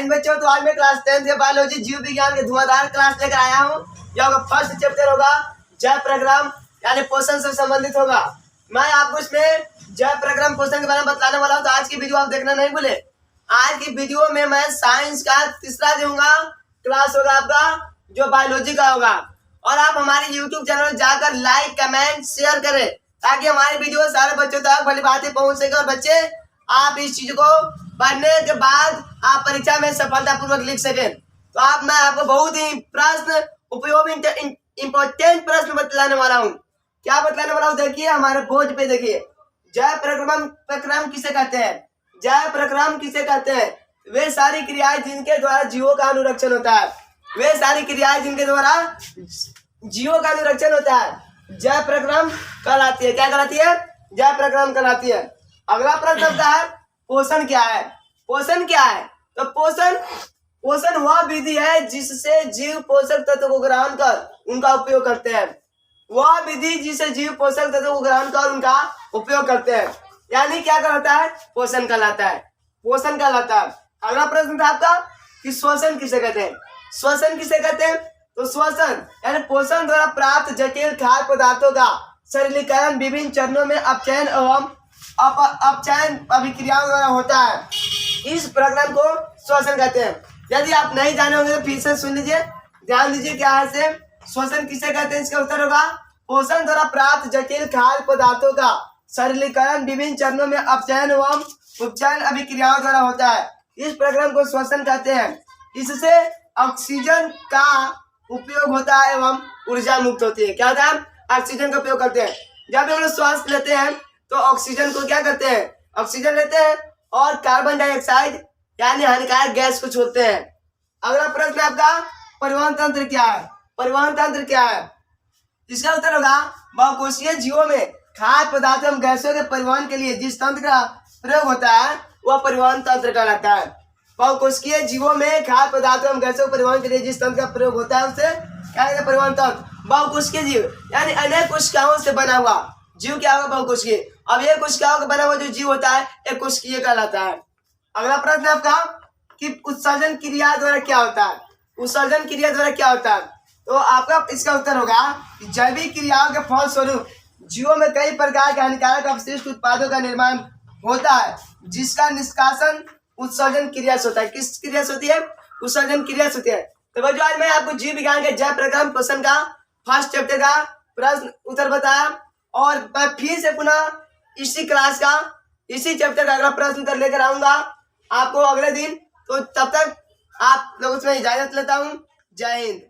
हिंद बच्चों, तो आज मैं क्लास 10 के बायोलॉजी जीव विज्ञान के धुआंधार क्लास लेकर आया हूँ। यह होगा फर्स्ट चैप्टर होगा जैव प्रग्राम यानी पोषण से संबंधित होगा। मैं आपको इसमें जैव प्रग्राम पोषण के बारे में बताने वाला हूँ, तो आज की वीडियो आप देखना नहीं भूले। आज की वीडियो में मैं साइंस का तीसरा दूंगा क्लास होगा आपका, जो बायोलॉजी का होगा। और आप हमारे यूट्यूब चैनल में जाकर लाइक कमेंट शेयर करें, ताकि हमारी वीडियो सारे बच्चों तक भली बातें पहुंच सके और बच्चे आप इस चीज को पढ़ने के बाद आप परीक्षा में सफलतापूर्वक लिख सकें। तो मैं आपको बहुत ही प्रश्न उपयोगी इम्पोर्टेंट प्रश्न बतलाने वाला हूँ। क्या बतलाने वाला हूँ, देखिए हमारे बोर्ड पे देखिए। जैव प्रक्रम किसे कहते हैं? जैव प्रक्रम किसे कहते हैं? वे सारी क्रियाएं जिनके द्वारा जीवों का अनुरक्षण होता है। वे सारी क्रियाएं जिनके द्वारा जीवों का अनुरक्षण होता है जैव प्रक्रम कहलाती है। क्या कहलाती है? जैव प्रक्रम कहलाती है। अगला प्रश्न होता है पोषण क्या है? पोषण क्या है? तो पोषण वह विधि है जिससे जीव पोषक तत्व को ग्रहण कर उनका उपयोग करते हैं। वह विधि जिससे जीव पोषक तत्व को ग्रहण कर उनका उपयोग करते हैं, यानी क्या कहलाता है? पोषण कहलाता है। पोषण कहलाता है। अगला प्रश्न था आपका कि श्वसन किसे कहते हैं? श्वसन किसे कहते हैं? तो श्वसन यानी पोषण द्वारा प्राप्त जटिल खाद्य पदार्थों का सरलीकरण विभिन्न चरणों में अपचयन एवं अपचयन अभिक्रियाओं द्वारा होता है। इस प्रक्रम को श्वसन कहते हैं। यदि आप नहीं जाने होंगे तो फिर से सुन लीजिए, ध्यान दीजिए। क्या है से श्वसन किसे कहते हैं? इसका उत्तर होगा पोषण द्वारा प्राप्त जटिल खाद्य पदार्थों का सरलीकरण विभिन्न चरणों में अपचयन एवं उपचयन अभिक्रियाओं द्वारा होता है। इस प्रक्रम को श्वसन कहते हैं। इससे ऑक्सीजन का उपयोग होता है एवं ऊर्जा मुक्त होती है। क्या होता है? ऑक्सीजन का उपयोग करते हैं। जब हम लोग श्वास लेते हैं तो ऑक्सीजन को क्या करते हैं? ऑक्सीजन लेते हैं और कार्बन डाइऑक्साइड यानी हानिकारक गैस को छोड़ते हैं। अगला प्रश्न आपका परिवहन तंत्र क्या है? परिवहन तंत्र क्या है? इसका उत्तर होगा बहुकोषीय जीवों में खाद्य पदार्थ एवं गैसों के परिवहन के लिए जिस तंत्र का प्रयोग होता है वह परिवहन तंत्र कहलाता है। बहुकोषीय जीवों में खाद्य पदार्थ एवं गैसों के परिवहन के लिए जिस तंत्र का प्रयोग होता है उसे क्या कहते हैं? परिवहन तंत्र। बहुकोषीय जीव यानी अनेक कोशिकाओं से बना हुआ जीव क्या होगा? बहुकोषीय। अब ये कोशिकाओं का बना हुआ जो जीव होता है एक कोशिकीय कहलाता है। अगला प्रश्न आपका कि उत्सर्जन क्रिया द्वारा क्या होता है? उत्सर्जन क्रिया द्वारा क्या होता है? तो आपका इसका उत्तर होगा कि जैविक क्रियाओं के फलस्वरूप जीवों में कई प्रकार के हानिकारक अपशिष्ट उत्पादों का निर्माण होता है, जिसका निष्कासन उत्सर्जन क्रिया से होता है। किस क्रिया से होती है? उत्सर्जन क्रिया से होती है। तो बच्चों आज मैं आपको जीव विज्ञान के जैव प्रक्रम पोषण का फर्स्ट चैप्टर का प्रश्न उत्तर बताया, और मैं फिर से पुनः इसी क्लास का इसी चैप्टर का अगला प्रश्न उत्तर लेकर आऊंगा आपको अगले दिन। तो तब तक आप लोगों से इजाजत लेता हूँ। जय हिंद।